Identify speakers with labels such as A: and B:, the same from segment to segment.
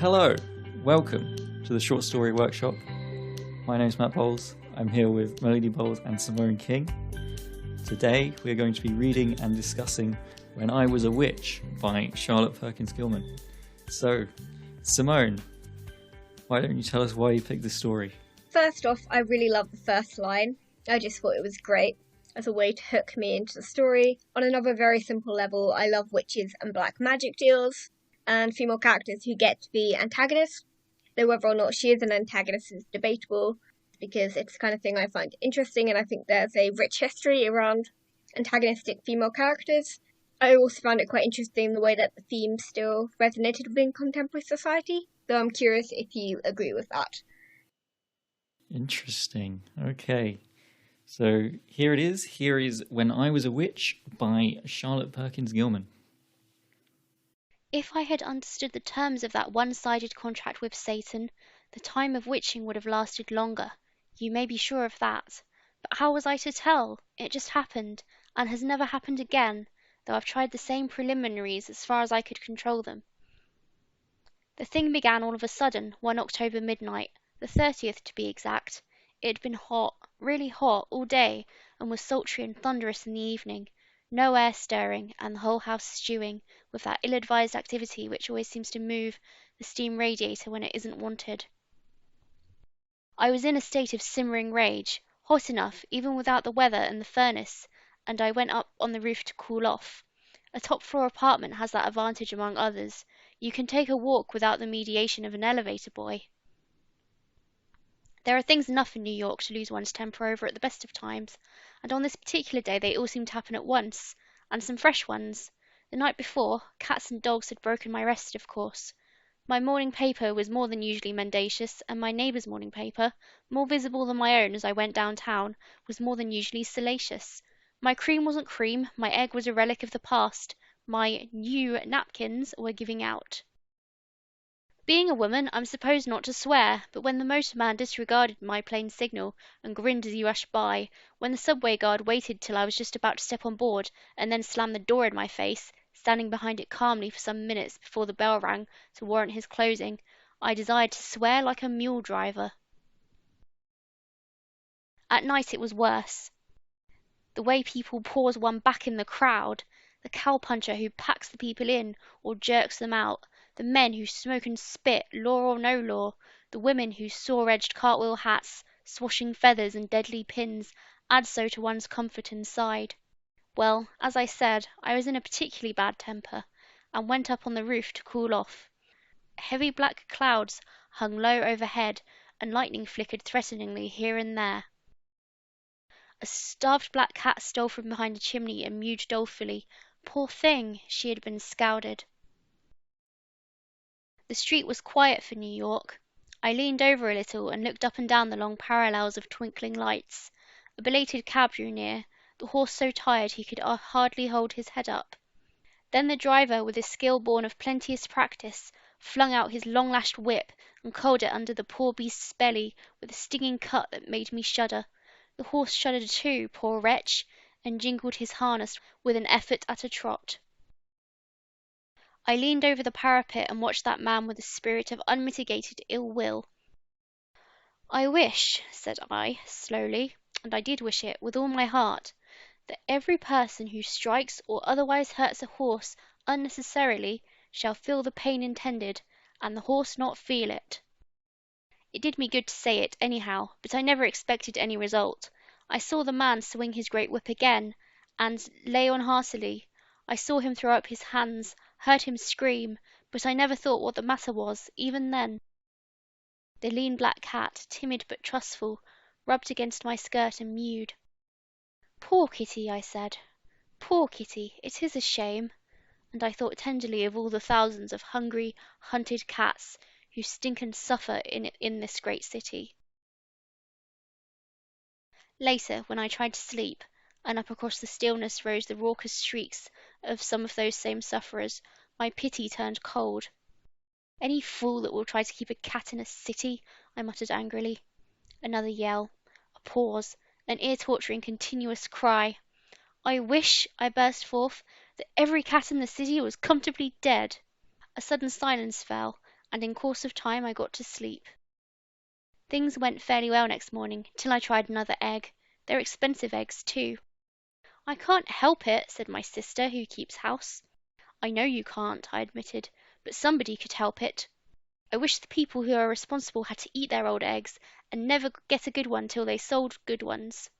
A: Hello, welcome to the Short Story Workshop. My name's Matt Bowles. I'm here with Melody Bowles and Simone King. Today we're going to be reading and discussing When I Was a Witch by Charlotte Perkins Gilman. So, Simone, why don't you tell us why you picked this story?
B: First off, I really love the first line. I just thought it was great as a way to hook me into the story. On another very simple level, I love witches and black magic deals and female characters who get to be antagonists. Though whether or not she is an antagonist is debatable because it's the kind of thing I find interesting, and I think there's a rich history around antagonistic female characters. I also found it quite interesting the way that the theme still resonated within contemporary society, though I'm curious if you agree with that.
A: Interesting. Okay. So here it is. Here is When I Was a Witch by Charlotte Perkins Gilman.
C: If I had understood the terms of that one-sided contract with Satan, the time of witching would have lasted longer. You may be sure of that. But how was I to tell? It just happened, and has never happened again, though I've tried the same preliminaries as far as I could control them. The thing began all of a sudden, one October midnight, the 30th to be exact. It had been hot, really hot, all day, and was sultry and thunderous in the evening. No air stirring, and the whole house stewing, with that ill-advised activity which always seems to move the steam radiator when it isn't wanted. I was in a state of simmering rage, hot enough even without the weather and the furnace, and I went up on the roof to cool off. A top-floor apartment has that advantage among others. You can take a walk without the mediation of an elevator boy. There are things enough in New York to lose one's temper over at the best of times, and on this particular day they all seemed to happen at once, and some fresh ones. The night before, cats and dogs had broken my rest, of course. My morning paper was more than usually mendacious, and my neighbour's morning paper, more visible than my own as I went downtown, was more than usually salacious. My cream wasn't cream, my egg was a relic of the past, my new napkins were giving out. Being a woman, I'm supposed not to swear, but when the motorman disregarded my plain signal and grinned as he rushed by, when the subway guard waited till I was just about to step on board and then slammed the door in my face, standing behind it calmly for some minutes before the bell rang to warrant his closing, I desired to swear like a mule driver. At night it was worse. The way people pause one back in the crowd, the cowpuncher who packs the people in or jerks them out, the men who smoke and spit, law or no law, the women whose saw-edged cartwheel hats, swashing feathers and deadly pins add so to one's comfort inside. Well, as I said, I was in a particularly bad temper, and went up on the roof to cool off. Heavy black clouds hung low overhead, and lightning flickered threateningly here and there. A starved black cat stole from behind a chimney and mewed dolefully. Poor thing, she had been scalded. The street was quiet for New York. I leaned over a little and looked up and down the long parallels of twinkling lights. A belated cab drew near, the horse so tired he could hardly hold his head up. Then the driver, with a skill born of plenteous practice, flung out his long-lashed whip and coiled it under the poor beast's belly with a stinging cut that made me shudder. The horse shuddered too, poor wretch, and jingled his harness with an effort at a trot. I leaned over the parapet and watched that man with a spirit of unmitigated ill will. "I wish," said I, slowly, and I did wish it with all my heart, "that every person who strikes or otherwise hurts a horse unnecessarily shall feel the pain intended, and the horse not feel it." It did me good to say it, anyhow, but I never expected any result. I saw the man swing his great whip again, and lay on heartily. I saw him throw up his hands, heard him scream, but I never thought what the matter was, even then. The lean black cat, timid but trustful, rubbed against my skirt and mewed. "Poor kitty," I said. "Poor kitty, it is a shame." And I thought tenderly of all the thousands of hungry, hunted cats who stink and suffer in this great city. Later, when I tried to sleep, and up across the stillness rose the raucous shrieks of some of those same sufferers, my pity turned cold. "Any fool that will try to keep a cat in a city," I muttered angrily. Another yell, a pause, an ear-torturing continuous cry. "I wish," I burst forth, "that every cat in the city was comfortably dead." A sudden silence fell, and in course of time I got to sleep. Things went fairly well next morning, till I tried another egg. They're expensive eggs, too. I can't help it, said my sister, who keeps house. I know you can't, I admitted, but somebody could help it. I wish the people who are responsible had to eat their old eggs, and never get a good one till they sold good ones.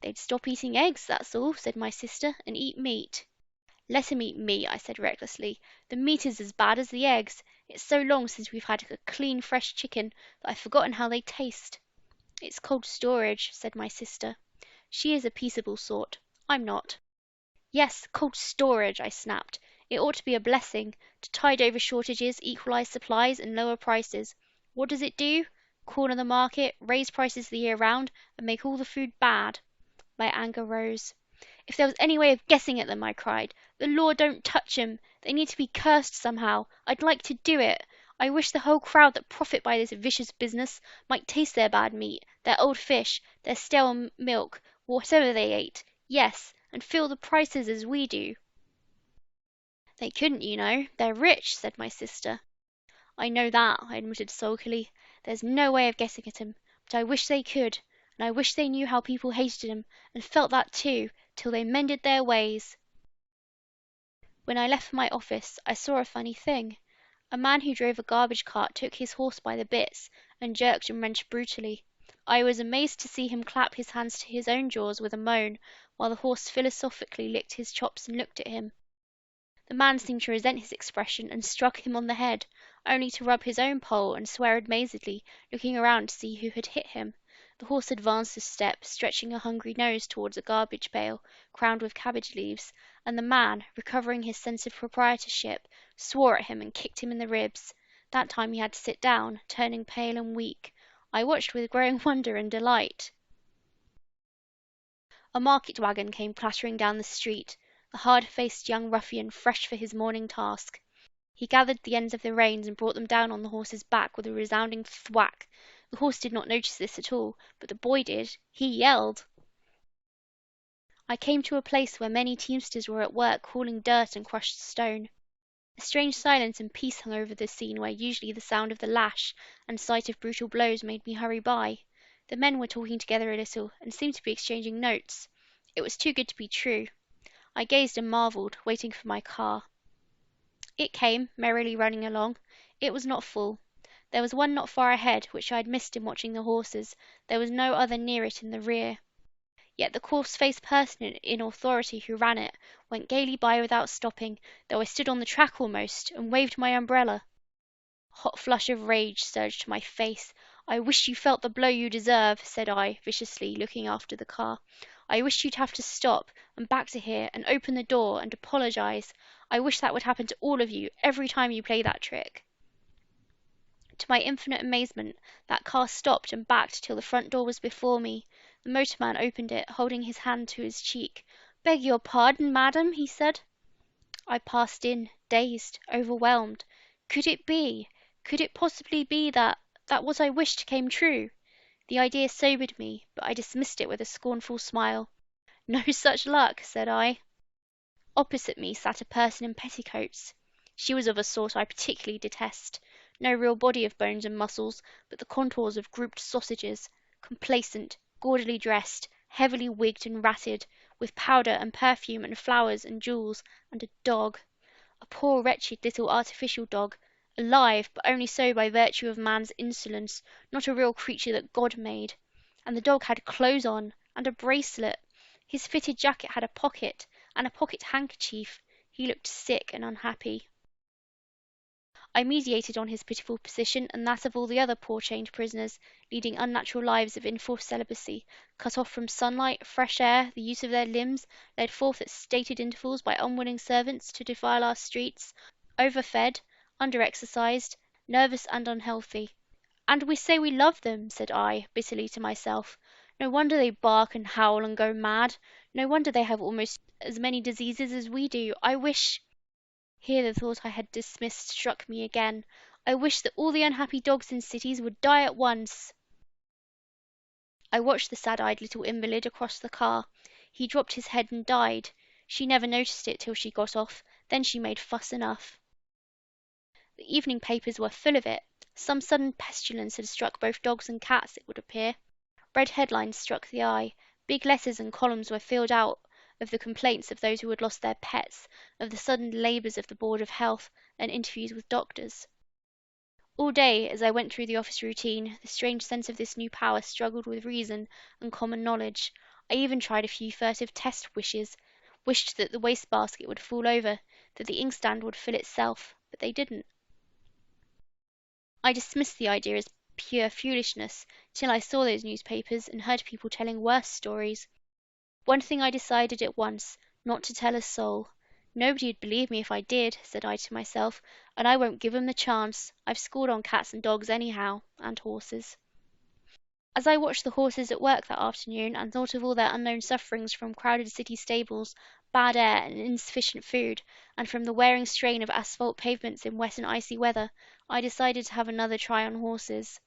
C: They'd stop eating eggs, that's all, said my sister, and eat meat. Let 'em eat meat, I said recklessly. The meat is as bad as the eggs. It's so long since we've had a clean, fresh chicken that I've forgotten how they taste. It's cold storage, said my sister. She is a peaceable sort. I'm not. Yes, cold storage, I snapped. It ought to be a blessing, to tide over shortages, equalize supplies, and lower prices. What does it do? Corner the market, raise prices the year round, and make all the food bad. My anger rose. If there was any way of guessing at them, I cried. The law don't touch 'em. They need to be cursed somehow. I'd like to do it. I wish the whole crowd that profit by this vicious business might taste their bad meat, their old fish, their stale milk, whatever they ate. Yes, and feel the prices as we do. They couldn't, you know. They're rich, said my sister. I know that, I admitted sulkily. There's no way of guessing at 'em, but I wish they could, and I wish they knew how people hated 'em, and felt that too, till they mended their ways. When I left for my office, I saw a funny thing. A man who drove a garbage cart took his horse by the bits, and jerked and wrenched brutally. I was amazed to see him clap his hands to his own jaws with a moan, while the horse philosophically licked his chops and looked at him. The man seemed to resent his expression, and struck him on the head, only to rub his own poll and swear amazedly, looking around to see who had hit him. The horse advanced a step, stretching a hungry nose towards a garbage pail, crowned with cabbage leaves, and the man, recovering his sense of proprietorship, swore at him and kicked him in the ribs. That time he had to sit down, turning pale and weak. I watched with growing wonder and delight. A market wagon came clattering down the street, the hard-faced young ruffian fresh for his morning task. He gathered the ends of the reins and brought them down on the horse's back with a resounding thwack. The horse did not notice this at all, but the boy did. He yelled. I came to a place where many teamsters were at work hauling dirt and crushed stone. A strange silence and peace hung over the scene where usually the sound of the lash and sight of brutal blows made me hurry by. The men were talking together a little, and seemed to be exchanging notes. It was too good to be true. I gazed and marvelled, waiting for my car. It came, merrily running along. It was not full. There was one not far ahead, which I had missed in watching the horses. There was no other near it in the rear. Yet the coarse-faced person in authority who ran it went gaily by without stopping, though I stood on the track almost, and waved my umbrella. A hot flush of rage surged to my face. I wish you felt the blow you deserve, said I, viciously, looking after the car. I wish you'd have to stop, and back to here, and open the door, and apologise. I wish that would happen to all of you, every time you play that trick. To my infinite amazement, that car stopped and backed till the front door was before me. The motorman opened it, holding his hand to his cheek. "Beg your pardon, madam," he said. I passed in, dazed, overwhelmed. Could it be? Could it possibly be that what I wished came true? The idea sobered me, but I dismissed it with a scornful smile. "No such luck," said I. Opposite me sat a person in petticoats. She was of a sort I particularly detest. No real body of bones and muscles, but the contours of grouped sausages, complacent, gaudily dressed, heavily wigged and ratted, with powder and perfume and flowers and jewels, and a dog. A poor wretched little artificial dog, alive, but only so by virtue of man's insolence, not a real creature that God made. And the dog had clothes on, and a bracelet. His fitted jacket had a pocket, and a pocket handkerchief. He looked sick and unhappy. I mediated on his pitiful position and that of all the other poor chained prisoners, leading unnatural lives of enforced celibacy, cut off from sunlight, fresh air, the use of their limbs, led forth at stated intervals by unwilling servants to defile our streets, overfed, under-exercised, nervous and unhealthy. "And we say we love them," said I, bitterly to myself. "No wonder they bark and howl and go mad. No wonder they have almost as many diseases as we do. I wish—" Here the thought I had dismissed struck me again. I wish that all the unhappy dogs in cities would die at once. I watched the sad-eyed little invalid across the car. He dropped his head and died. She never noticed it till she got off. Then she made fuss enough. The evening papers were full of it. Some sudden pestilence had struck both dogs and cats, it would appear. Red headlines struck the eye. Big letters and columns were filled out of the complaints of those who had lost their pets, of the sudden labours of the Board of Health, and interviews with doctors. All day, as I went through the office routine, the strange sense of this new power struggled with reason and common knowledge. I even tried a few furtive test wished that the wastebasket would fall over, that the inkstand would fill itself, but they didn't. I dismissed the idea as pure foolishness till I saw those newspapers and heard people telling worse stories. One thing I decided at once, not to tell a soul. Nobody'd believe me if I did, said I to myself, and I won't give 'em the chance. I've scored on cats and dogs anyhow, and horses. As I watched the horses at work that afternoon and thought of all their unknown sufferings from crowded city stables, bad air and insufficient food, and from the wearing strain of asphalt pavements in wet and icy weather, I decided to have another try on horses.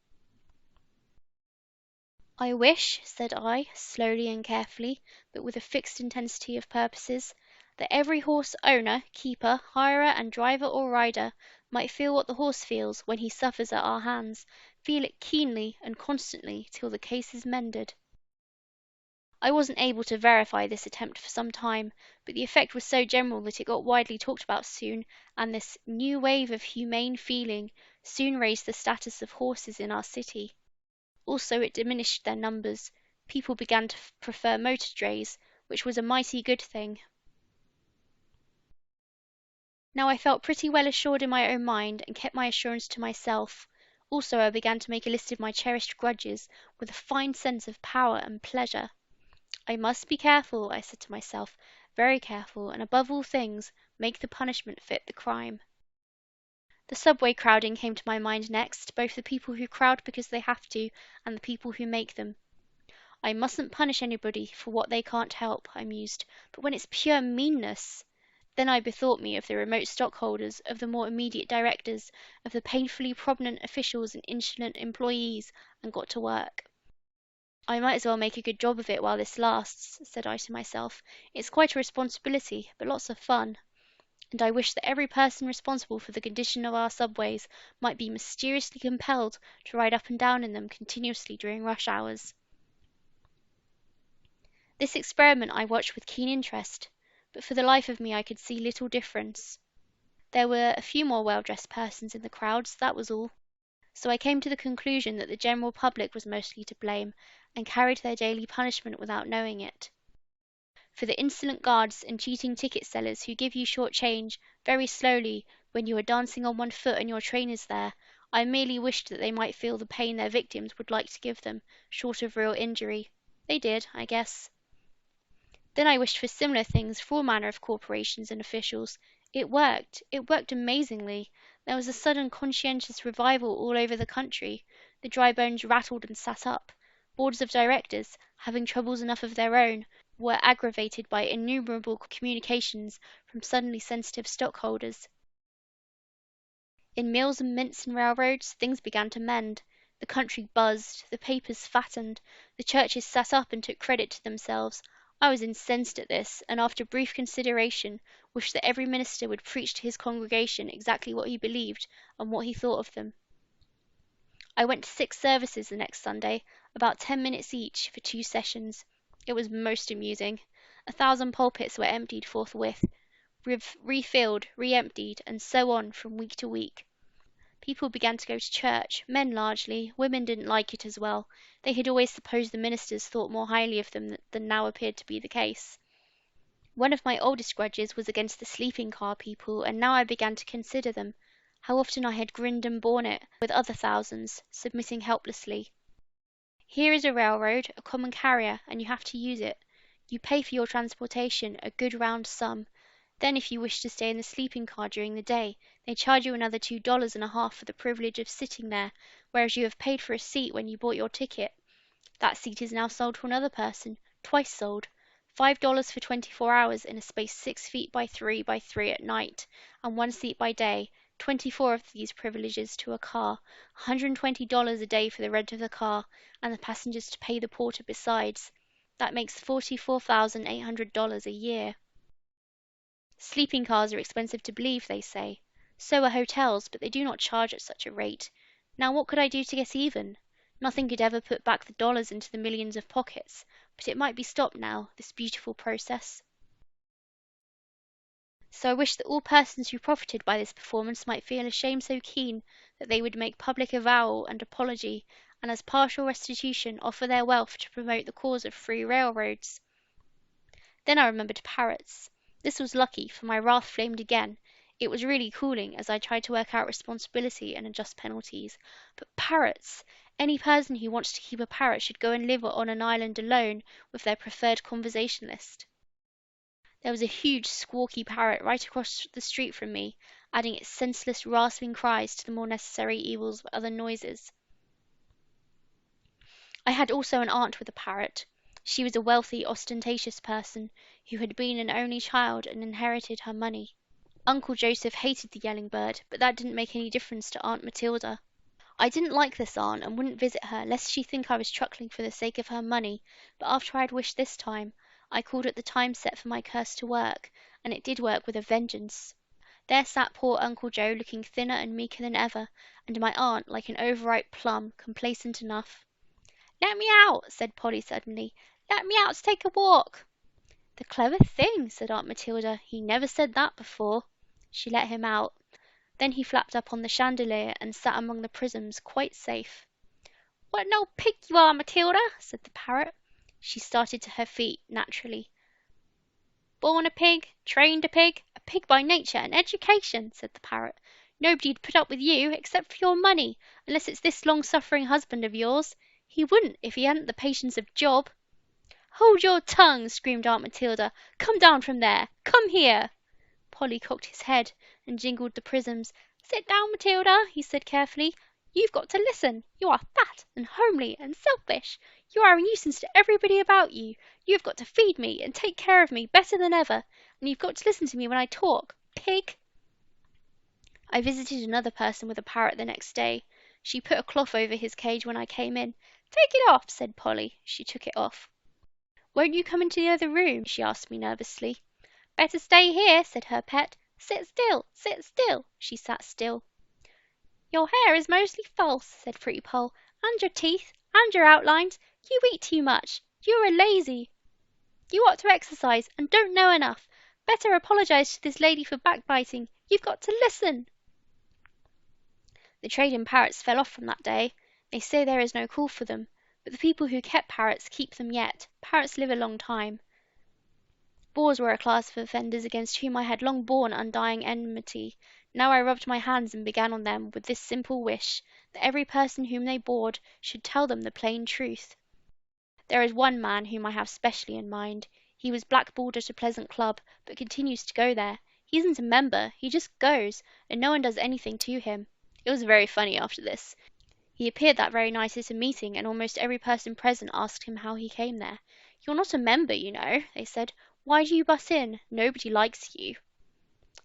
C: "I wish," said I, slowly and carefully, but with a fixed intensity of purposes, "that every horse owner, keeper, hirer, and driver or rider might feel what the horse feels when he suffers at our hands, feel it keenly and constantly till the case is mended." I wasn't able to verify this attempt for some time, but the effect was so general that it got widely talked about soon, and this new wave of humane feeling soon raised the status of horses in our city. Also it diminished their numbers. People began to prefer motor drays, which was a mighty good thing. Now I felt pretty well assured in my own mind, and kept my assurance to myself. Also I began to make a list of my cherished grudges, with a fine sense of power and pleasure. I must be careful, I said to myself, very careful, and above all things, make the punishment fit the crime. The subway crowding came to my mind next, both the people who crowd because they have to, and the people who make them. I mustn't punish anybody for what they can't help, I mused, but when it's pure meanness. Then I bethought me of the remote stockholders, of the more immediate directors, of the painfully prominent officials and insolent employees, and got to work. I might as well make a good job of it while this lasts, said I to myself. It's quite a responsibility, but lots of fun. And I wish that every person responsible for the condition of our subways might be mysteriously compelled to ride up and down in them continuously during rush hours. This experiment I watched with keen interest, but for the life of me I could see little difference. There were a few more well-dressed persons in the crowds, that was all. So I came to the conclusion that the general public was mostly to blame, and carried their daily punishment without knowing it. For the insolent guards and cheating ticket sellers who give you short change very slowly when you are dancing on one foot and your train is there, I merely wished that they might feel the pain their victims would like to give them, short of real injury. They did, I guess. Then I wished for similar things for all manner of corporations and officials. It worked amazingly. There was a sudden conscientious revival all over the country. The dry bones rattled and sat up. Boards of directors, having troubles enough of their own, were aggravated by innumerable communications from suddenly sensitive stockholders. In mills and mints and railroads, things began to mend. The country buzzed, the papers fattened, the churches sat up and took credit to themselves. I was incensed at this, and after brief consideration, wished that every minister would preach to his congregation exactly what he believed and what he thought of them. I went to 6 services the next Sunday, about 10 minutes each, for 2 sessions. It was most amusing. 1,000 pulpits were emptied forthwith, refilled, re-emptied, and so on from week to week. People began to go to church, men largely. Women didn't like it as well. They had always supposed the ministers thought more highly of them than now appeared to be the case. One of my oldest grudges was against the sleeping car people, and now I began to consider them. How often I had grinned and borne it, with other thousands, submitting helplessly. Here is a railroad, a common carrier, and you have to use it. You pay for your transportation, a good round sum. Then if you wish to stay in the sleeping car during the day, they charge you another $2.50 for the privilege of sitting there, whereas you have paid for a seat when you bought your ticket. That seat is now sold to another person, twice sold. $5 for 24 hours in a space 6 feet by 3 by 3 at night, and 1 seat by day. 24 of these privileges to a car, $120 a day for the rent of the car, and the passengers to pay the porter besides. That makes $44,800 a year. Sleeping cars are expensive to believe, they say. So are hotels, but they do not charge at such a rate. Now what could I do to get even? Nothing could ever put back the dollars into the millions of pockets, but it might be stopped now, this beautiful process. So I wish that all persons who profited by this performance might feel a shame so keen that they would make public avowal and apology, and as partial restitution offer their wealth to promote the cause of free railroads. Then I remembered parrots. This was lucky, for my wrath flamed again. It was really cooling as I tried to work out responsibility and adjust penalties. But parrots! Any person who wants to keep a parrot should go and live on an island alone with their preferred conversationalist. There was a huge squawky parrot right across the street from me, adding its senseless rasping cries to the more necessary evils of other noises. I had also an aunt with a parrot. She was a wealthy, ostentatious person who had been an only child and inherited her money. Uncle Joseph hated the yelling bird, but that didn't make any difference to Aunt Matilda. I didn't like this aunt and wouldn't visit her lest she think I was truckling for the sake of her money, but after I had wished this time, I called at the time set for my curse to work, and it did work with a vengeance. There sat poor Uncle Joe looking thinner and meeker than ever, and my aunt like an overripe plum, complacent enough. "Let me out," said Polly suddenly. "Let me out to take a walk." "The clever thing," said Aunt Matilda. "He never said that before." She let him out. Then he flapped up on the chandelier and sat among the prisms, quite safe. "What an old pig you are, Matilda!" said the parrot. She started to her feet, naturally. "Born a pig, trained a pig by nature and education," said the parrot. "Nobody'd put up with you, except for your money, unless it's this long-suffering husband of yours. He wouldn't if he hadn't the patience of Job." "Hold your tongue!" screamed Aunt Matilda. "Come down from there! Come here!" Polly cocked his head and jingled the prisms. "Sit down, Matilda," he said carefully. "You've got to listen. You are fat and homely and selfish. You are a nuisance to everybody about you. You have got to feed me and take care of me better than ever, and you've got to listen to me when I talk. Pig!" I visited another person with a parrot the next day. She put a cloth over his cage when I came in. "Take it off," said Polly. She took it off. "Won't you come into the other room?" she asked me nervously. "Better stay here," said her pet. "Sit still, sit still." She sat still. "Your hair is mostly false," said Pretty Poll, "and your teeth, and your outlines. You eat too much. You are lazy. You ought to exercise, and don't know enough. Better apologise to this lady for backbiting. You've got to listen." The trade in parrots fell off from that day. They say there is no call for them, but the people who kept parrots keep them yet. Parrots live a long time. Boars were a class of offenders against whom I had long borne undying enmity. Now I rubbed my hands and began on them with this simple wish, that every person whom they bored should tell them the plain truth. There is one man whom I have specially in mind. He was blackballed at a pleasant club, but continues to go there. He isn't a member, he just goes, and no one does anything to him. It was very funny after this. He appeared that very night at a meeting, and almost every person present asked him how he came there. "You're not a member, you know," they said. "Why do you butt in? Nobody likes you."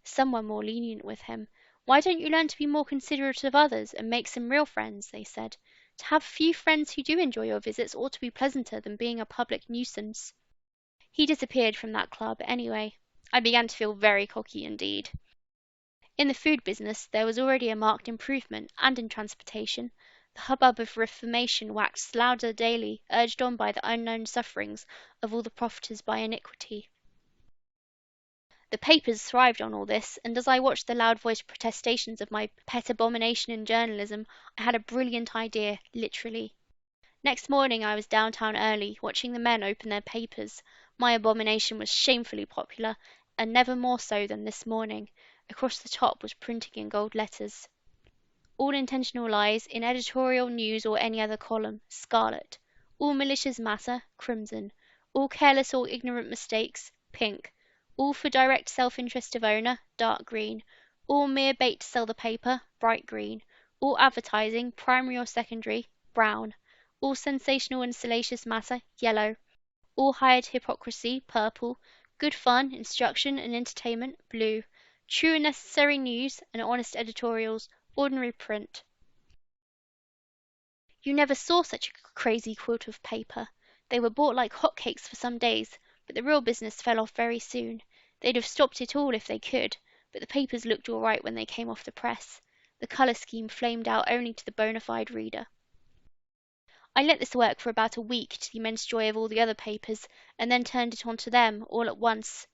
C: Some were more lenient with him. "Why don't you learn to be more considerate of others, and make some real friends?" they said. "To have few friends who do enjoy your visits ought to be pleasanter than being a public nuisance." He disappeared from that club, anyway. I began to feel very cocky indeed. In the food business there was already a marked improvement, and in transportation. The hubbub of reformation waxed louder daily, urged on by the unknown sufferings of all the profiters by iniquity. The papers thrived on all this, and as I watched the loud-voiced protestations of my pet abomination in journalism, I had a brilliant idea, literally. Next morning I was downtown early, watching the men open their papers. My abomination was shamefully popular, and never more so than this morning. Across the top was printing in gold letters: "All intentional lies in editorial, news, or any other column, scarlet. All malicious matter, crimson. All careless or ignorant mistakes, pink. All for direct self-interest of owner, dark green. All mere bait to sell the paper, bright green. All advertising, primary or secondary, brown. All sensational and salacious matter, yellow. All hired hypocrisy, purple. Good fun, instruction, and entertainment, blue. True and necessary news and honest editorials, ordinary print." You never saw such a crazy quilt of paper. They were bought like hot cakes for some days, but the real business fell off very soon. They'd have stopped it all if they could, but the papers looked all right when they came off the press. The colour scheme flamed out only to the bona fide reader. I let this work for about a week to the immense joy of all the other papers, and then turned it on to them all at once.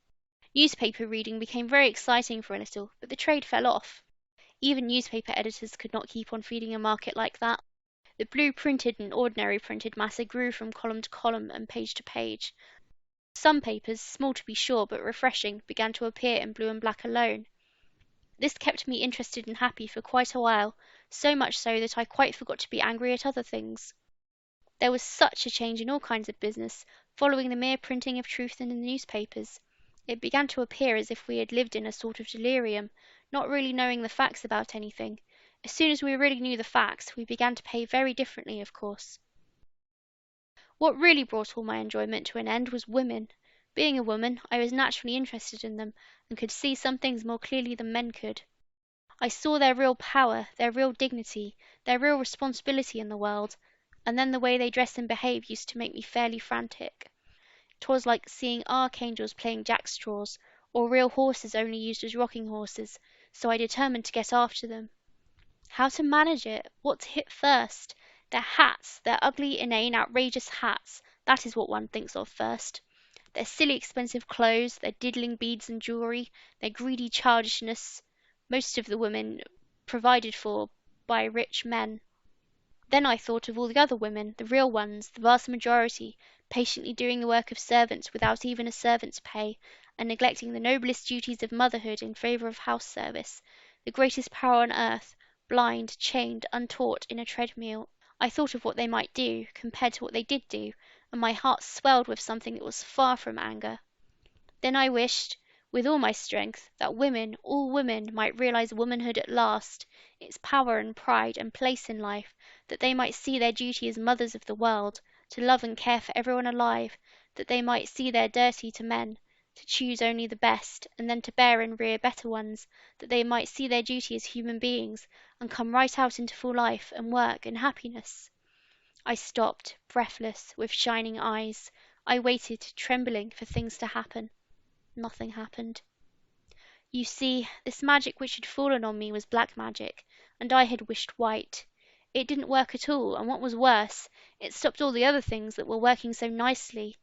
C: Newspaper reading became very exciting for a little, but the trade fell off. Even newspaper editors could not keep on feeding a market like that. The blue printed and ordinary printed matter grew from column to column and page to page. Some papers, small to be sure but refreshing, began to appear in blue and black alone. This kept me interested and happy for quite a while, so much so that I quite forgot to be angry at other things. There was such a change in all kinds of business, following the mere printing of truth in the newspapers. It began to appear as if we had lived in a sort of delirium, not really knowing the facts about anything. As soon as we really knew the facts, we began to behave very differently, of course. What really brought all my enjoyment to an end was women. Being a woman, I was naturally interested in them, and could see some things more clearly than men could. I saw their real power, their real dignity, their real responsibility in the world, and then the way they dress and behave used to make me fairly frantic. 'Twas like seeing archangels playing jackstraws, or real horses only used as rocking horses, so I determined to get after them. How to manage it? What to hit first? Their hats, their ugly, inane, outrageous hats, that is what one thinks of first. Their silly expensive clothes, their diddling beads and jewellery, their greedy childishness, most of the women provided for by rich men. Then I thought of all the other women, the real ones, the vast majority, patiently doing the work of servants without even a servant's pay, and neglecting the noblest duties of motherhood in favour of house service, the greatest power on earth, blind, chained, untaught, in a treadmill. I thought of what they might do, compared to what they did do, and my heart swelled with something that was far from anger. Then I wished, with all my strength, that women, all women, might realise womanhood at last, its power and pride and place in life, that they might see their duty as mothers of the world, to love and care for everyone alive, that they might see their duty to men, to choose only the best, and then to bear and rear better ones, that they might see their duty as human beings, and come right out into full life and work and happiness. I stopped, breathless, with shining eyes. I waited, trembling, for things to happen. Nothing happened. You see, this magic which had fallen on me was black magic, and I had wished white. It didn't work at all, and what was worse, it stopped all the other things that were working so nicely.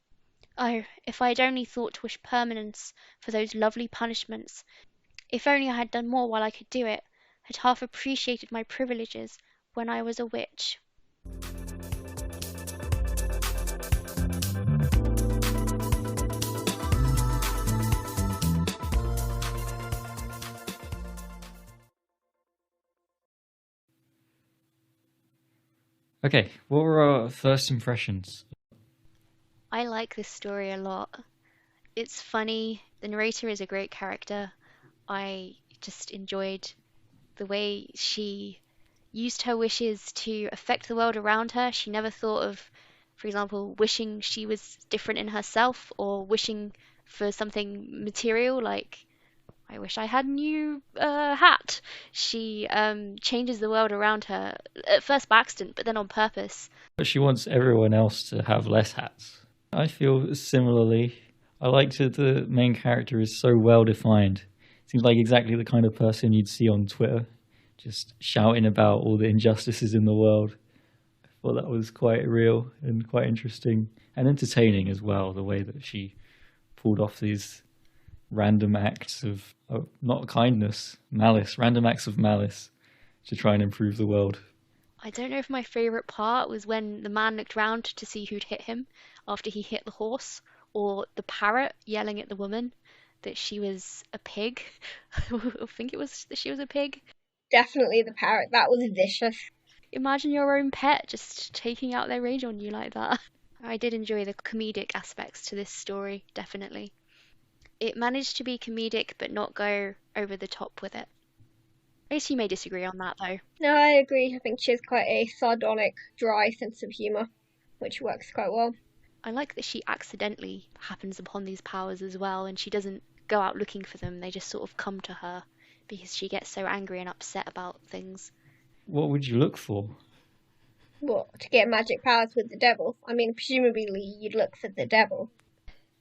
C: Oh, if I had only thought to wish permanence for those lovely punishments! If only I had done more while I could do it, had half appreciated my privileges when I was a witch.
A: Okay, what were our first impressions?
C: I like this story a lot. It's funny, the narrator is a great character. I just enjoyed the way she used her wishes to affect the world around her. She never thought of, for example, wishing she was different in herself or wishing for something material like, I wish I had a new hat. She changes the world around her, at first by accident, but then on purpose.
A: But she wants everyone else to have less hats. I feel similarly. I liked that the main character is so well defined. Seems like exactly the kind of person you'd see on Twitter, just shouting about all the injustices in the world. I thought that was quite real and quite interesting and entertaining as well, the way that she pulled off these random acts of not kindness, malice, random acts of malice to try and improve the world.
C: I don't know if my favourite part was when the man looked round to see who'd hit him after he hit the horse, or the parrot yelling at the woman that she was a pig. I think it was that she was a pig.
B: Definitely the parrot. That was vicious.
C: Imagine your own pet just taking out their rage on you like that. I did enjoy the comedic aspects to this story, definitely. It managed to be comedic but not go over the top with it. I guess you may disagree on that though.
B: No, I agree. I think she has quite a sardonic, dry sense of humour, which works quite well.
C: I like that she accidentally happens upon these powers as well, and she doesn't go out looking for them, they just sort of come to her because she gets so angry and upset about things.
A: What would you look for?
B: What, to get magic powers with the devil? I mean, presumably you'd look for the devil.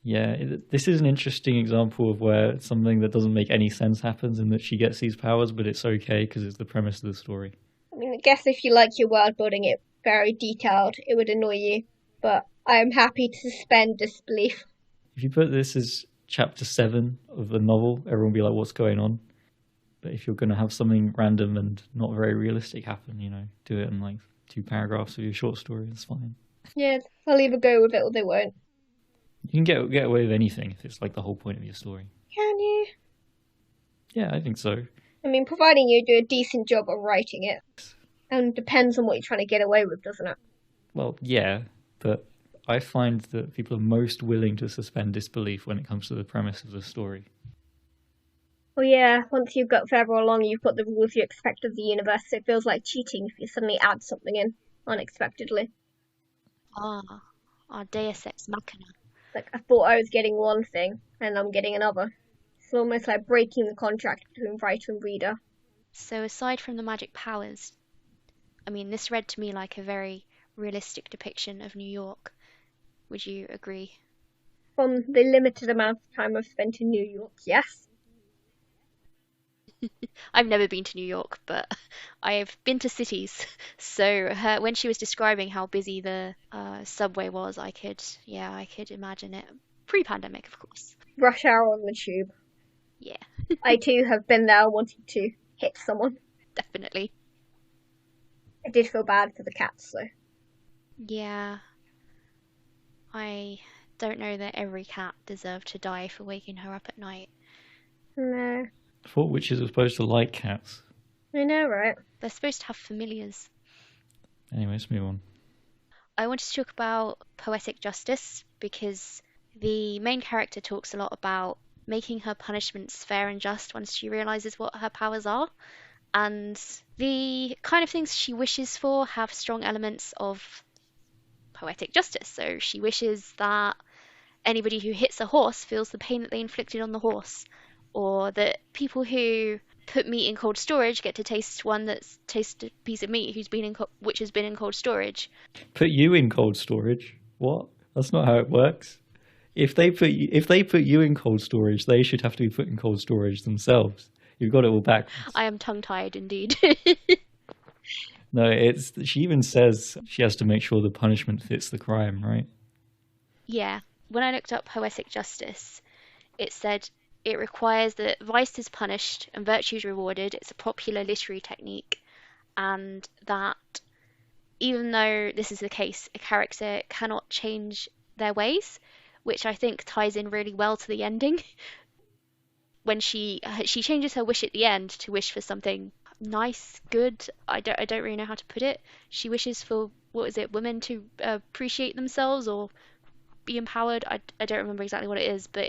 A: Yeah, this is an interesting example of where something that doesn't make any sense happens and that she gets these powers, but it's okay because it's the premise of the story.
B: I mean, I guess if you like your world building it very detailed, it would annoy you, but I am happy to suspend disbelief.
A: If you put this as chapter 7 of the novel, everyone will be like, what's going on? But if you're going to have something random and not very realistic happen, do it in like 2 paragraphs of your short story, it's fine.
B: Yeah, they'll either go with it or they won't.
A: You can get away with anything if it's like the whole point of your story.
B: Can you?
A: Yeah, I think so.
B: I mean, providing you do a decent job of writing it. And depends on what you're trying to get away with, doesn't it?
A: Well, yeah, but I find that people are most willing to suspend disbelief when it comes to the premise of the story.
B: Well, yeah, once you've got further along, you've got the rules you expect of the universe, so it feels like cheating if you suddenly add something in unexpectedly.
C: Our Deus Ex Machina.
B: Like, I thought I was getting one thing, and I'm getting another. It's almost like breaking the contract between writer and reader.
C: So aside from the magic powers, I mean, this read to me like a very realistic depiction of New York. Would you agree?
B: From the limited amount of time I've spent in New York, yes.
C: I've never been to New York, but I've been to cities. So when she was describing how busy the subway was, I could imagine it. Pre-pandemic, of course.
B: Rush hour on the tube.
C: Yeah,
B: I too have been there wanting to hit someone.
C: definitely.
B: I did feel bad for the cats, though.
C: Yeah, I don't know that every cat deserved to die for waking her up at night.
B: No.
A: I thought witches were supposed to like cats.
B: I know, right?
C: They're supposed to have familiars.
A: Anyway, let's move on.
C: I wanted to talk about poetic justice because the main character talks a lot about making her punishments fair and just once she realizes what her powers are. And the kind of things she wishes for have strong elements of poetic justice. So she wishes that anybody who hits a horse feels the pain that they inflicted on the horse, or that people who put meat in cold storage get to taste a piece of meat which has been in cold storage.
A: Put you in cold storage? What? That's not how it works. If they put you in cold storage, they should have to be put in cold storage themselves. You've got it all backwards.
C: I am tongue-tied indeed.
A: No, she even says she has to make sure the punishment fits the crime, right?
C: Yeah. When I looked up poetic justice, it said it requires that vice is punished and virtue is rewarded. It's a popular literary technique, and that even though this is the case, a character cannot change their ways, which I think ties in really well to the ending. When she changes her wish at the end to wish for something nice, good. I don't really know how to put it. She wishes for, what is it, women to appreciate themselves or be empowered. I don't remember exactly what it is, but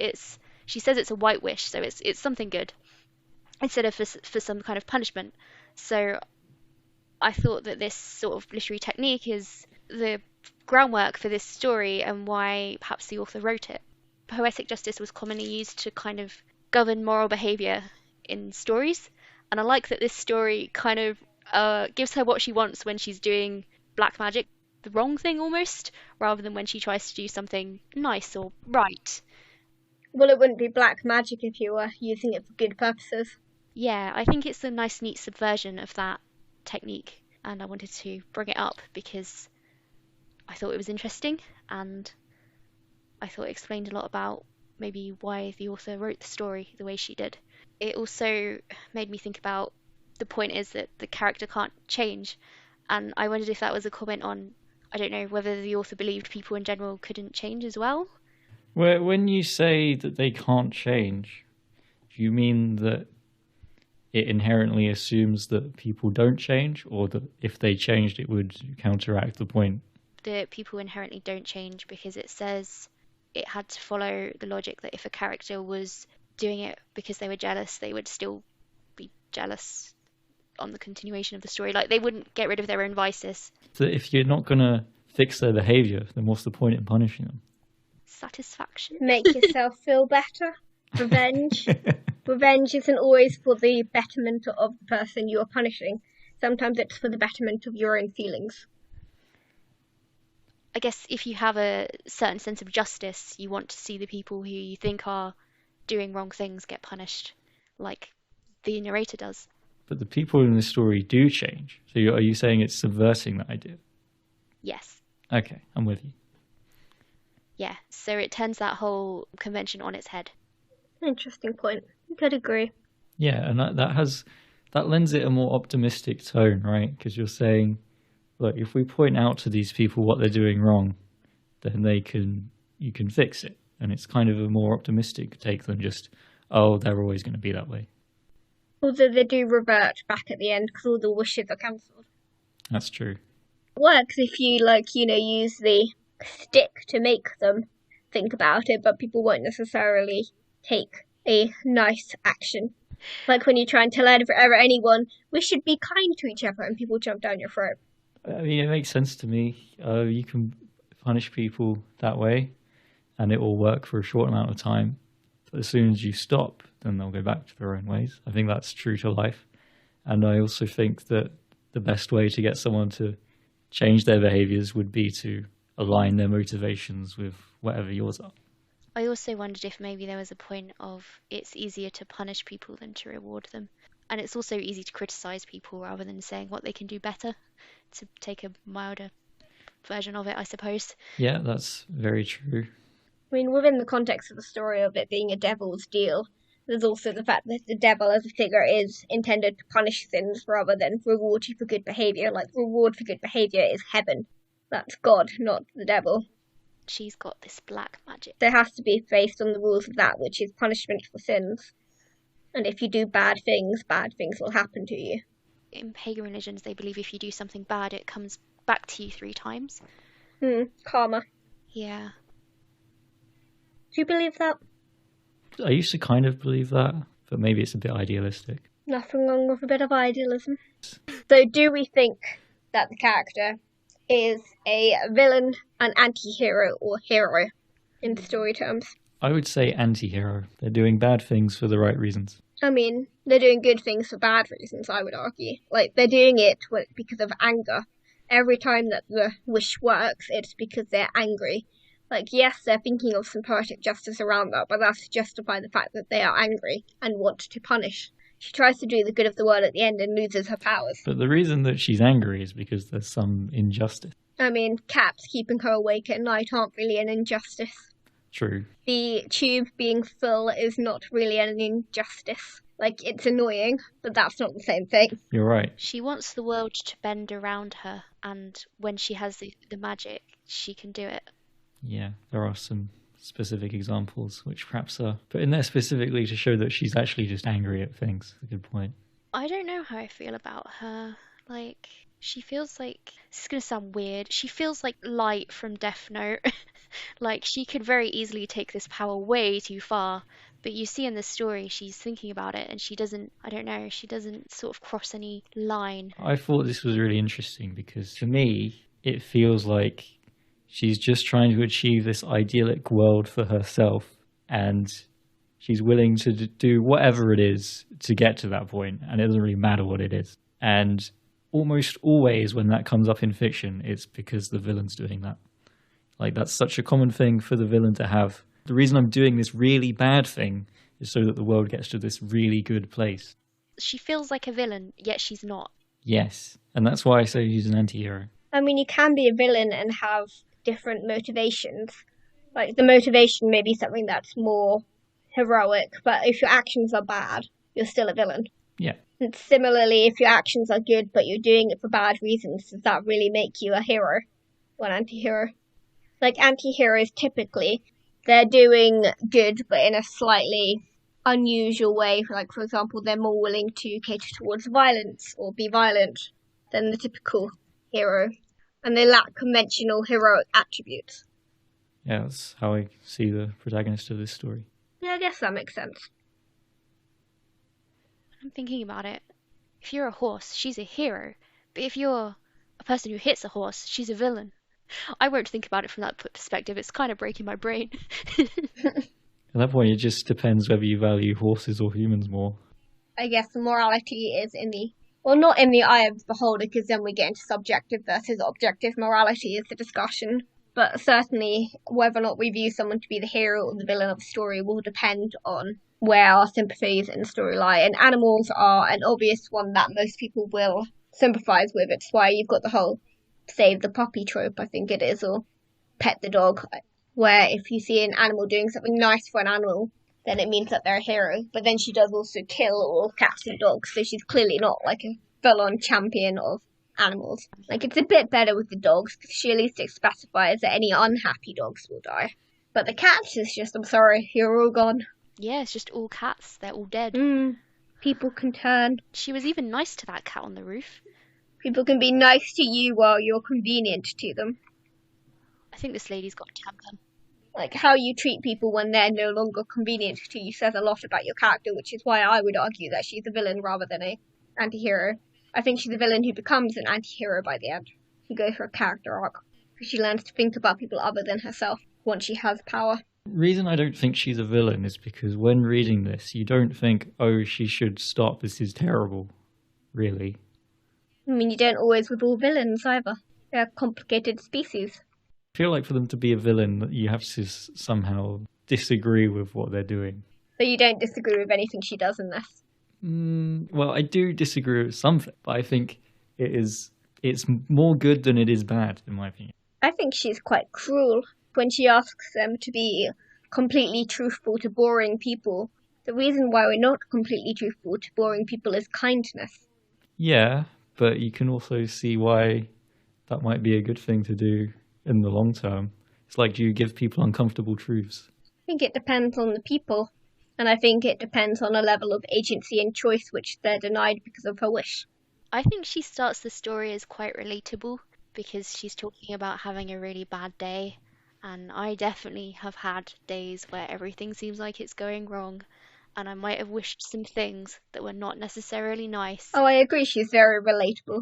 C: she says it's a white wish, so it's something good instead of for some kind of punishment. So I thought that this sort of literary technique is the groundwork for this story and why perhaps the author wrote it. Poetic justice was commonly used to kind of govern moral behaviour in stories, and I like that this story kind of gives her what she wants when she's doing black magic, the wrong thing almost, rather than when she tries to do something nice or right.
B: Well, it wouldn't be black magic if you were using it for good purposes.
C: Yeah, I think it's a nice, neat subversion of that technique, and I wanted to bring it up because I thought it was interesting, and I thought it explained a lot about maybe why the author wrote the story the way she did. It also made me think about the point is that the character can't change, and I wondered if that was a comment on, I don't know, whether the author believed people in general couldn't change as well.
A: When you say that they can't change, do you mean that it inherently assumes that people don't change, or that if they changed it would counteract the point?
C: That people inherently don't change because it says it had to follow the logic that if a character was doing it because they were jealous, they would still be jealous on the continuation of the story. Like, they wouldn't get rid of their own vices.
A: So if you're not going to fix their behaviour, then what's the point in punishing them?
C: Satisfaction.
B: Make yourself feel better. Revenge. Revenge isn't always for the betterment of the person you are punishing. Sometimes it's for the betterment of your own feelings.
C: I guess if you have a certain sense of justice, you want to see the people who you think are doing wrong things get punished, like the narrator does.
A: But the people in the story do change. So are you saying it's subverting that idea?
C: Yes.
A: Okay, I'm with you.
C: Yeah, so it turns that whole convention on its head.
B: Interesting point. I could agree.
A: Yeah, and that lends it a more optimistic tone, right? Because you're saying, look, if we point out to these people what they're doing wrong, then you can fix it. And it's kind of a more optimistic take than just, oh, they're always going to be that way.
B: Although they do revert back at the end because all the wishes are cancelled.
A: That's true.
B: It works if you, use the stick to make them think about it, but people won't necessarily take a nice action. Like when you try and tell anyone, we should be kind to each other, and people jump down your throat.
A: I mean, it makes sense to me. You can punish people that way, and it will work for a short amount of time. But as soon as you stop, then they'll go back to their own ways. I think that's true to life. And I also think that the best way to get someone to change their behaviors would be to align their motivations with whatever yours are.
C: I also wondered if maybe there was a point of it's easier to punish people than to reward them. And it's also easy to criticize people rather than saying what they can do better, to take a milder version of it, I suppose.
A: Yeah, that's very true.
B: I mean, within the context of the story of it being a devil's deal, there's also the fact that the devil as a figure is intended to punish sins rather than reward you for good behaviour. Like, reward for good behaviour is heaven. That's God, not the devil.
C: She's got this black magic.
B: There has to be based on the rules of that, which is punishment for sins. And if you do bad things will happen to you.
C: In pagan religions, they believe if you do something bad, it comes back to you 3 times.
B: Karma.
C: Yeah.
B: Do you believe that?
A: I used to kind of believe that, but maybe it's a bit idealistic.
B: Nothing wrong with a bit of idealism. So do we think that the character is a villain, an anti-hero, or hero in story terms?
A: I would say anti-hero. They're doing bad things for the right reasons.
B: I mean, they're doing good things for bad reasons, I would argue. Like, they're doing it because of anger. Every time that the wish works, it's because they're angry. Like, yes, they're thinking of some poetic justice around that, but that's to justify the fact that they are angry and want to punish. She tries to do the good of the world at the end and loses her powers.
A: But the reason that she's angry is because there's some injustice.
B: I mean, cats keeping her awake at night aren't really an injustice.
A: True.
B: The tube being full is not really an injustice. Like, it's annoying, but that's not the same thing.
A: You're right.
C: She wants the world to bend around her, and when she has the magic, she can do it.
A: Yeah, there are some specific examples which perhaps are put in there specifically to show that she's actually just angry at things. That's a good point.
C: I don't know how I feel about her. Like, she feels like, this is going to sound weird, she feels like Light from Death Note. Like, she could very easily take this power way too far, but you see in the story she's thinking about it and she doesn't sort of cross any line.
A: I thought this was really interesting because to me it feels like she's just trying to achieve this idyllic world for herself, and she's willing to do whatever it is to get to that point, and it doesn't really matter what it is. And almost always when that comes up in fiction, it's because the villain's doing that. Like, that's such a common thing for the villain to have. The reason I'm doing this really bad thing is so that the world gets to this really good place.
C: She feels like a villain, yet she's not.
A: Yes, and that's why I say she's an anti-hero.
B: I mean, you can be a villain and have different motivations. Like, the motivation may be something that's more heroic, but if your actions are bad, you're still a villain.
A: Yeah.
B: And similarly, if your actions are good, but you're doing it for bad reasons, does that really make you a hero or an anti-hero? Like, anti-heroes typically, they're doing good, but in a slightly unusual way. Like, for example, they're more willing to cater towards violence or be violent than the typical hero. And they lack conventional heroic attributes.
A: Yeah, that's how I see the protagonist of this story.
B: Yeah, I guess that makes sense.
C: I'm thinking about it. If you're a horse, she's a hero. But if you're a person who hits a horse, she's a villain. I won't think about it from that perspective. It's kind of breaking my brain.
A: At that point, it just depends whether you value horses or humans more.
B: I guess the morality is not in the eye of the beholder, because then we get into subjective versus objective morality is the discussion. But certainly, whether or not we view someone to be the hero or the villain of a story will depend on where our sympathies in the story lie. And animals are an obvious one that most people will sympathise with. It's why you've got the whole save the puppy trope, I think it is, or pet the dog, where if you see an animal doing something nice for an animal, then it means that they're a hero. But then she does also kill all cats and dogs, so she's clearly not like a full-on champion of animals. Like, it's a bit better with the dogs, because she at least specifies that any unhappy dogs will die. But the cats is just, I'm sorry, you're all gone.
C: Yeah, it's just all cats. They're all dead.
B: People can turn.
C: She was even nice to that cat on the roof.
B: People can be nice to you while you're convenient to them.
C: I think this lady's got a temper.
B: Like, how you treat people when they're no longer convenient to you says a lot about your character, which is why I would argue that she's a villain rather than an anti-hero. I think she's a villain who becomes an anti-hero by the end. She goes for a character arc, because she learns to think about people other than herself once she has power.
A: The reason I don't think she's a villain is because when reading this, you don't think, oh, she should stop, this is terrible, really.
B: I mean, you don't always with all villains either. They're a complicated species.
A: I feel like for them to be a villain, you have to somehow disagree with what they're doing.
B: So you don't disagree with anything she does in this?
A: Well, I do disagree with something, but I think it's more good than it is bad, in my opinion.
B: I think she's quite cruel when she asks them to be completely truthful to boring people. The reason why we're not completely truthful to boring people is kindness.
A: Yeah, but you can also see why that might be a good thing to do in the long term. It's like, do you give people uncomfortable truths?
B: I think it depends on the people, and I think it depends on a level of agency and choice which they're denied because of her wish.
C: I think she starts the story as quite relatable because she's talking about having a really bad day, and I definitely have had days where everything seems like it's going wrong, and I might have wished some things that were not necessarily nice.
B: Oh, I agree, she's very relatable.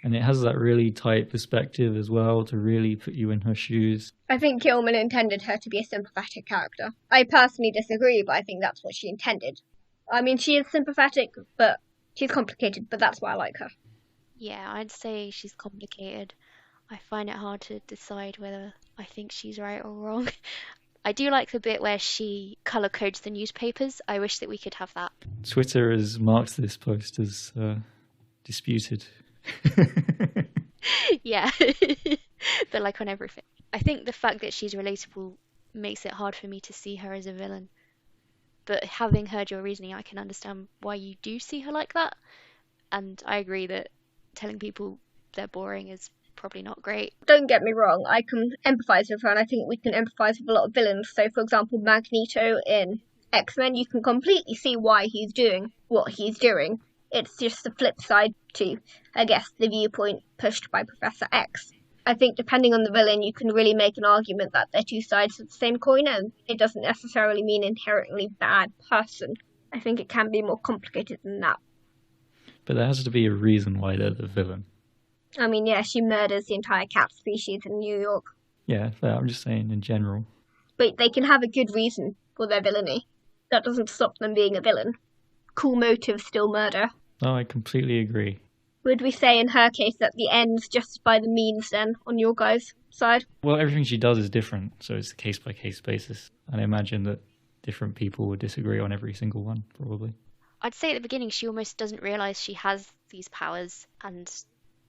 A: And it has that really tight perspective as well to really put you in her shoes.
B: I think Gilman intended her to be a sympathetic character. I personally disagree, but I think that's what she intended. I mean, she is sympathetic, but she's complicated, but that's why I like her.
C: Yeah, I'd say she's complicated. I find it hard to decide whether I think she's right or wrong. I do like the bit where she colour codes the newspapers. I wish that we could have that.
A: Twitter has marked this post as disputed.
C: Yeah, but like on everything. I think the fact that she's relatable makes it hard for me to see her as a villain. But having heard your reasoning, I can understand why you do see her like that. And I agree that telling people they're boring is probably not great.
B: Don't get me wrong, I can empathise with her, and I think we can empathise with a lot of villains. So, for example, Magneto in X-Men, you can completely see why he's doing what he's doing. It's just the flip side to, I guess, the viewpoint pushed by Professor X. I think depending on the villain, you can really make an argument that they're two sides of the same coin, and it doesn't necessarily mean inherently bad person. I think it can be more complicated than that.
A: But there has to be a reason why they're the villain.
B: I mean, yeah, she murders the entire cat species in New York.
A: Yeah, fair. I'm just saying in general.
B: But they can have a good reason for their villainy. That doesn't stop them being a villain. Cool motive, still murder.
A: No, I completely agree.
B: Would we say in her case that the ends justify the means then, on your guys' side?
A: Well, everything she does is different, so it's a case-by-case basis. And I imagine that different people would disagree on every single one, probably.
C: I'd say at the beginning she almost doesn't realise she has these powers, and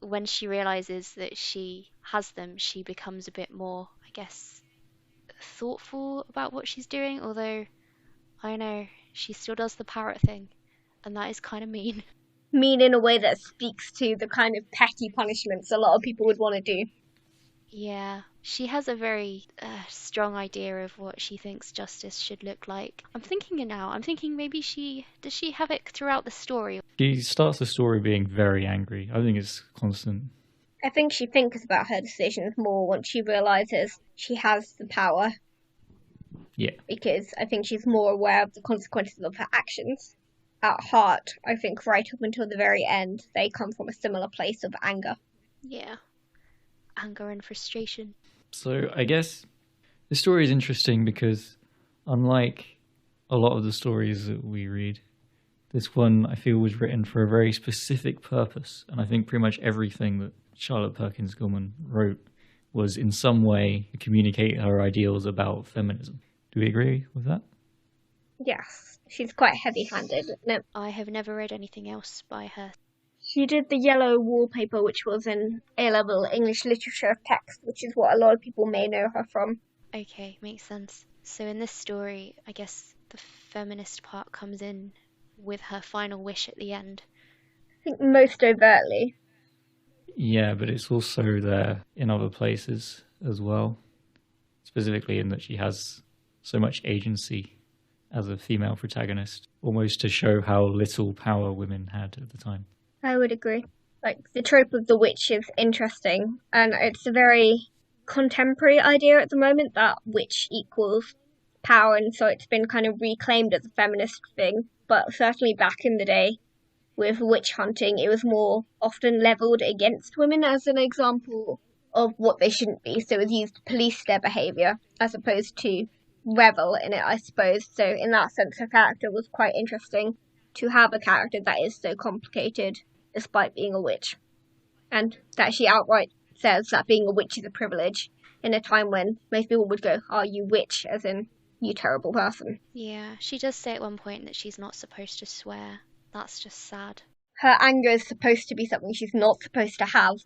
C: when she realises that she has them, she becomes a bit more, I guess, thoughtful about what she's doing, although, I don't know, she still does the parrot thing, and that is kind of mean.
B: Mean in a way that speaks to the kind of petty punishments a lot of people would want to do.
C: Yeah, she has a very strong idea of what she thinks justice should look like. I'm thinking maybe does she have it throughout the story?
A: She starts the story being very angry. I think it's constant.
B: I think she thinks about her decisions more once she realises she has the power.
A: Yeah.
B: Because I think she's more aware of the consequences of her actions. At heart, I think right up until the very end, they come from a similar place of anger.
C: Yeah. Anger and frustration.
A: So I guess the story is interesting because unlike a lot of the stories that we read, this one I feel was written for a very specific purpose. And I think pretty much everything that Charlotte Perkins Gilman wrote was in some way communicate her ideals about feminism. Do we agree with that?
B: Yes, she's quite heavy-handed. No,
C: I have never read anything else by her.
B: she did the Yellow Wallpaper, which was an A-level English literature text, which is what a lot of people may know her from.
C: Okay, makes sense. So in this story, I guess the feminist part comes in with her final wish at the end.
B: I think most overtly.
A: Yeah, but it's also there in other places as well, specifically in that she has so much agency as a female protagonist, almost to show how little power women had at the time.
B: I would agree. Like, the trope of the witch is interesting, and it's a very contemporary idea at the moment that witch equals power, and so it's been kind of reclaimed as a feminist thing. But certainly back in the day, with witch hunting, it was more often levelled against women as an example of what they shouldn't be. So it was used to police their behaviour as opposed to revel in it, I suppose. So in that sense, her character was quite interesting to have a character that is so complicated despite being a witch. And that she outright says that being a witch is a privilege in a time when most people would go, "Are you witch?" as in, "You terrible person."
C: Yeah, she does say at one point that she's not supposed to swear. That's just sad.
B: Her anger is supposed to be something she's not supposed to have.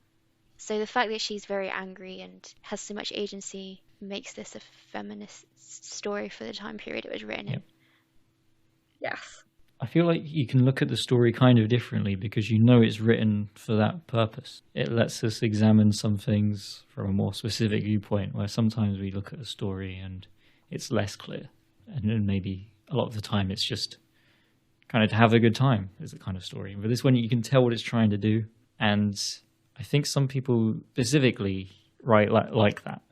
C: So the fact that she's very angry and has so much agency makes this a feminist story for the time period it was written in.
B: Yes.
A: I feel like you can look at the story kind of differently because you know it's written for that purpose. It lets us examine some things from a more specific viewpoint, where sometimes we look at a story and it's less clear. And then maybe a lot of the time it's just kind of to have a good time is the kind of story. But this one, you can tell what it's trying to do. And I think some people specifically write like that.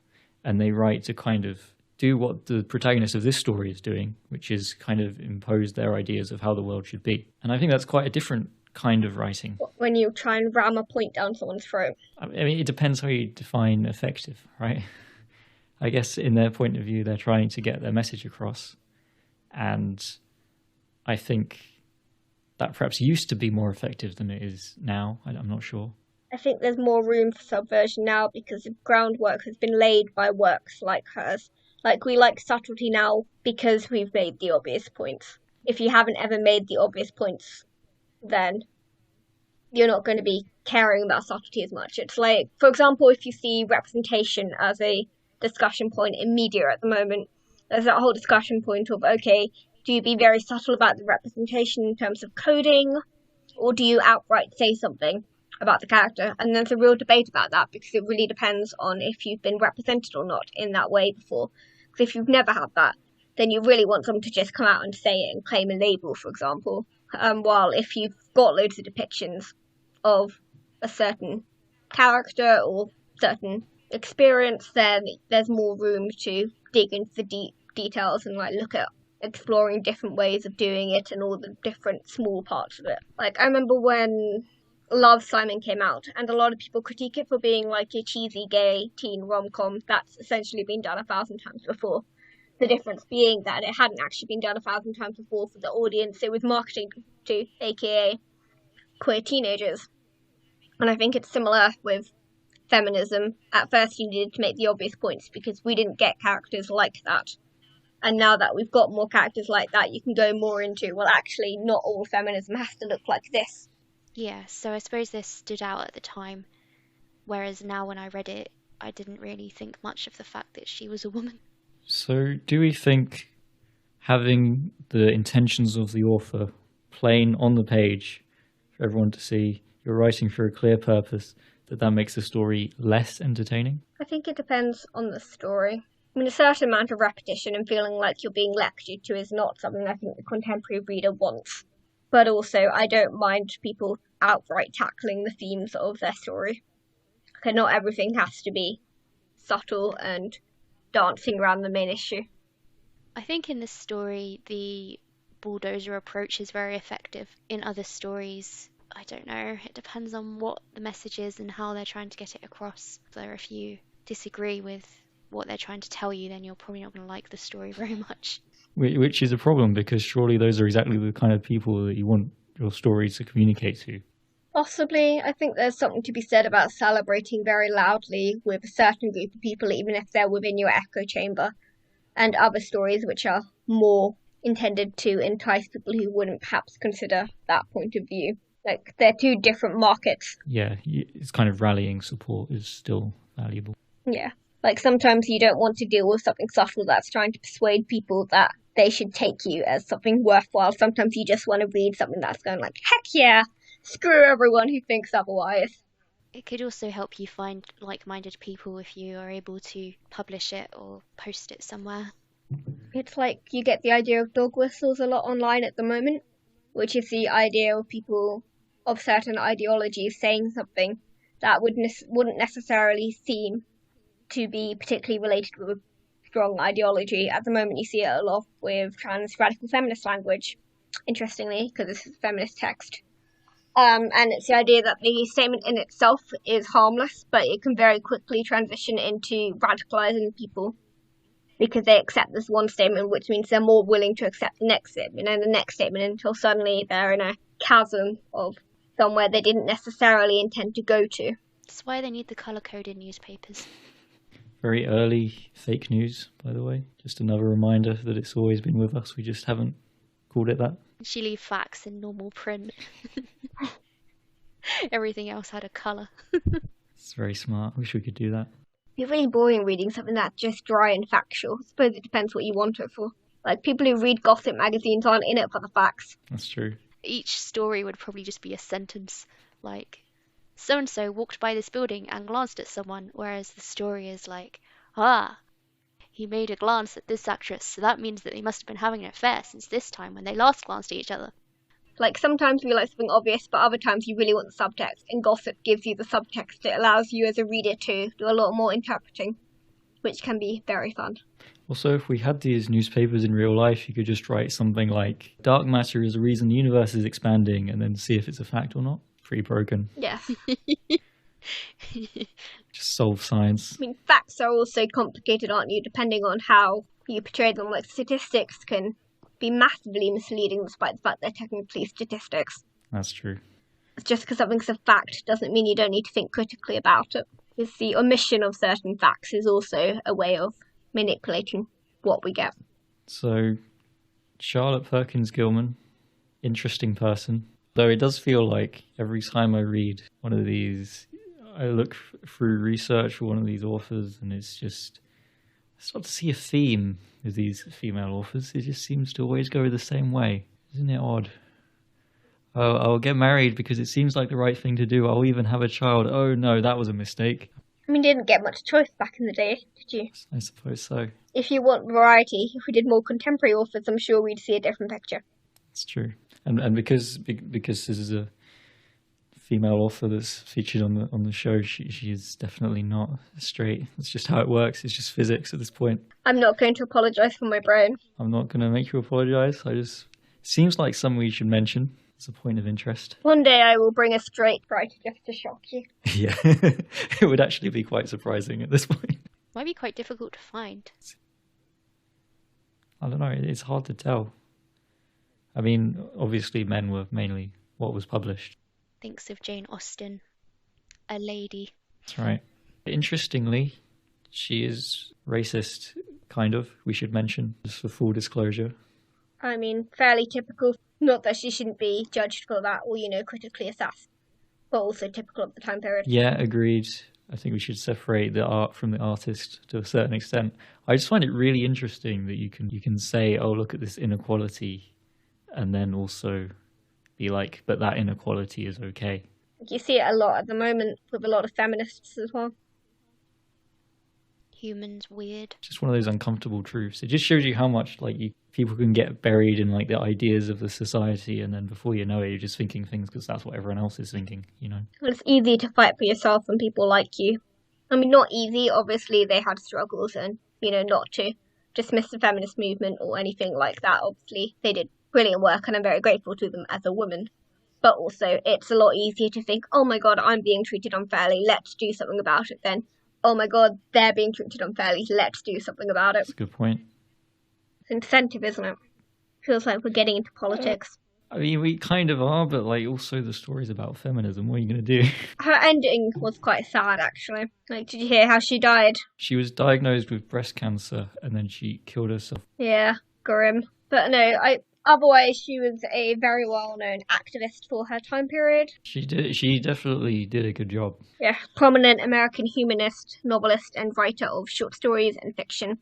A: And they write to kind of do what the protagonist of this story is doing, which is kind of impose their ideas of how the world should be. And I think that's quite a different kind of writing.
B: When you try and ram a point down someone's throat.
A: I mean, it depends how you define effective, right? I guess in their point of view, they're trying to get their message across. And I think that perhaps used to be more effective than it is now. I'm not sure.
B: I think there's more room for subversion now because the groundwork has been laid by works like hers. Like, we like subtlety now because we've made the obvious points. If you haven't ever made the obvious points, then you're not going to be caring about subtlety as much. It's like, for example, if you see representation as a discussion point in media at the moment, there's that whole discussion point of, okay, do you be very subtle about the representation in terms of coding, or do you outright say something about the character? And there's a real debate about that because it really depends on if you've been represented or not in that way before. Because if you've never had that, then you really want someone to just come out and say it and claim a label, for example. While if you've got loads of depictions of a certain character or certain experience, then there's more room to dig into the details and like look at exploring different ways of doing it and all the different small parts of it. Like, I remember when Love, Simon came out, and a lot of people critique it for being like a cheesy gay teen rom-com that's essentially been done 1,000 times before. The difference being that it hadn't actually been done 1,000 times before for the audience it was marketing to, aka queer teenagers. And I think it's similar with feminism. At first you needed to make the obvious points because we didn't get characters like that. And now that we've got more characters like that, you can go more into, well, actually, not all feminism has to look like this.
C: Yeah, so I suppose this stood out at the time, whereas now when I read it, I didn't really think much of the fact that she was a woman.
A: So do we think having the intentions of the author plain on the page for everyone to see, you're writing for a clear purpose, that makes the story less entertaining?
B: I think it depends on the story. I mean, a certain amount of repetition and feeling like you're being lectured to is not something I think the contemporary reader wants. But also, I don't mind people outright tackling the themes of their story. Okay, not everything has to be subtle and dancing around the main issue.
C: I think in this story, the bulldozer approach is very effective. In other stories, I don't know, it depends on what the message is and how they're trying to get it across. So if you disagree with what they're trying to tell you, then you're probably not going to like the story very much.
A: Which is a problem, because surely those are exactly the kind of people that you want your story to communicate to.
B: Possibly, I think there's something to be said about celebrating very loudly with a certain group of people, even if they're within your echo chamber, and other stories which are more intended to entice people who wouldn't perhaps consider that point of view. Like, they're two different markets.
A: Yeah, it's kind of rallying support is still valuable.
B: Yeah. Like, sometimes you don't want to deal with something subtle that's trying to persuade people that they should take you as something worthwhile. Sometimes you just want to read something that's going like, heck yeah, screw everyone who thinks otherwise.
C: It could also help you find like-minded people if you are able to publish it or post it somewhere.
B: It's like you get the idea of dog whistles a lot online at the moment, which is the idea of people of certain ideologies saying something that wouldn't necessarily seem to be particularly related with a strong ideology. At the moment, you see it a lot with trans radical feminist language, interestingly, because this is feminist text. And it's the idea that the statement in itself is harmless, but it can very quickly transition into radicalizing people because they accept this one statement, which means they're more willing to accept the next statement and the next statement until suddenly they're in a chasm of somewhere they didn't necessarily intend to go to.
C: That's why they need the colour-coded newspapers.
A: Very early fake news, by the way. Just another reminder that it's always been with us. We just haven't called it that.
C: She leave facts in normal print. Everything else had a colour.
A: It's very smart. I wish we could do that.
B: It's really boring reading something that's just dry and factual. I suppose it depends what you want it for. Like, people who read gossip magazines aren't in it for the facts.
A: That's true.
C: Each story would probably just be a sentence, like, so-and-so walked by this building and glanced at someone, whereas the story is like, he made a glance at this actress, so that means that they must have been having an affair since this time when they last glanced at each other.
B: Like, sometimes we like something obvious, but other times you really want the subtext, and gossip gives you the subtext. It allows you as a reader to do a lot more interpreting, which can be very fun.
A: Also, if we had these newspapers in real life, you could just write something like, dark matter is the reason the universe is expanding, and then see if it's a fact or not. Pretty broken.
B: Yes.
A: Just solve science.
B: I mean, facts are also complicated, aren't you, depending on how you portray them. Like, statistics can be massively misleading despite the fact they're technically statistics.
A: That's true.
B: Just because something's a fact doesn't mean you don't need to think critically about it. Because the omission of certain facts is also a way of manipulating what we get.
A: So, Charlotte Perkins Gilman, interesting person. Though it does feel like every time I read one of these, I look through research for one of these authors and it's just, I start to see a theme with these female authors. It just seems to always go the same way. Isn't it odd? Oh, I'll get married because it seems like the right thing to do. I'll even have a child. Oh no, that was a mistake.
B: I mean, you didn't get much choice back in the day, did you?
A: I suppose so.
B: If you want variety, if we did more contemporary authors, I'm sure we'd see a different picture.
A: It's true. And because this is a female author that's featured on the show, she is definitely not straight. That's just how it works. It's just physics at this point.
B: I'm not going to apologise for my brain.
A: I'm not going to make you apologise. Seems like something we should mention. It's a point of interest.
B: One day I will bring a straight writer just to shock you.
A: Yeah, it would actually be quite surprising at this point.
C: Might be quite difficult to find.
A: I don't know. It's hard to tell. I mean, obviously men were mainly what was published.
C: Thinks of Jane Austen, a lady.
A: That's right. Interestingly, she is racist, kind of, we should mention, just for full disclosure.
B: I mean, fairly typical. Not that she shouldn't be judged for that or, critically assessed, but also typical of the time period.
A: Yeah, agreed. I think we should separate the art from the artist to a certain extent. I just find it really interesting that you can say, oh, look at this inequality, and then also be like, but that inequality is okay.
B: You see it a lot at the moment with a lot of feminists as well.
C: Humans weird.
A: Just one of those uncomfortable truths. It just shows you how much people can get buried in the ideas of the society, and then before you know it, you're just thinking things because that's what everyone else is thinking.
B: Well, it's easy to fight for yourself when people like you. I mean, not easy. Obviously, they had struggles, and not to dismiss the feminist movement or anything like that. Obviously, they did brilliant work, and I'm very grateful to them as a woman. But also, it's a lot easier to think, oh my god, I'm being treated unfairly, let's do something about it, then, oh my god, they're being treated unfairly, let's do something about it.
A: That's a good point.
B: It's incentive, isn't it? Feels like we're getting into politics.
A: I mean, we kind of are, but like also the story's about feminism. What are you going to do?
B: Her ending was quite sad, actually. Like, did you hear how she died?
A: She was diagnosed with breast cancer and then she killed herself.
B: Yeah, grim. But no, otherwise she was a very well-known activist for her time period.
A: She definitely did a good job.
B: Yeah, prominent American humanist, novelist, and writer of short stories and fiction.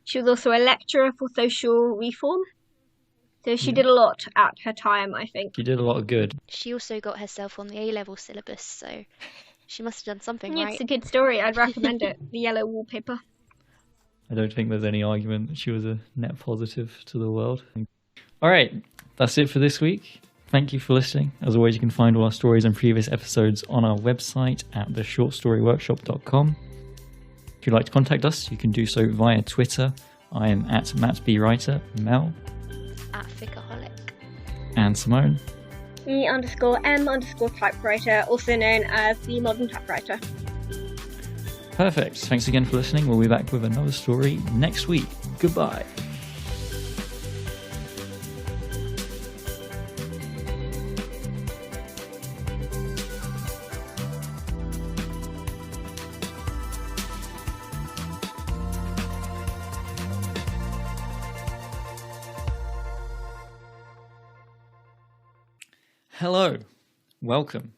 B: She was also a lecturer for social reform. So she did a lot at her time, I think.
A: She did a lot of good.
C: She also got herself on the A-level syllabus, so she must have done something right.
B: It's a good story. I'd recommend it. The Yellow Wallpaper.
A: I don't think there's any argument that she was a net positive to the world. All right, that's it for this week. Thank you for listening. As always, you can find all our stories and previous episodes on our website at theshortstoryworkshop.com. If you'd like to contact us, you can do so via Twitter. I am at MattBWriter, Mel.
C: At Ficaholic.
A: And Simone.
B: E_M_typewriter, also known as the modern typewriter.
A: Perfect. Thanks again for listening. We'll be back with another story next week. Goodbye. Hello. Welcome.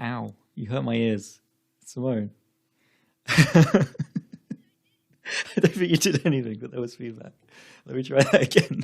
A: Ow. You hurt my ears. Simone. I don't think you did anything, but there was feedback. Let me try that again.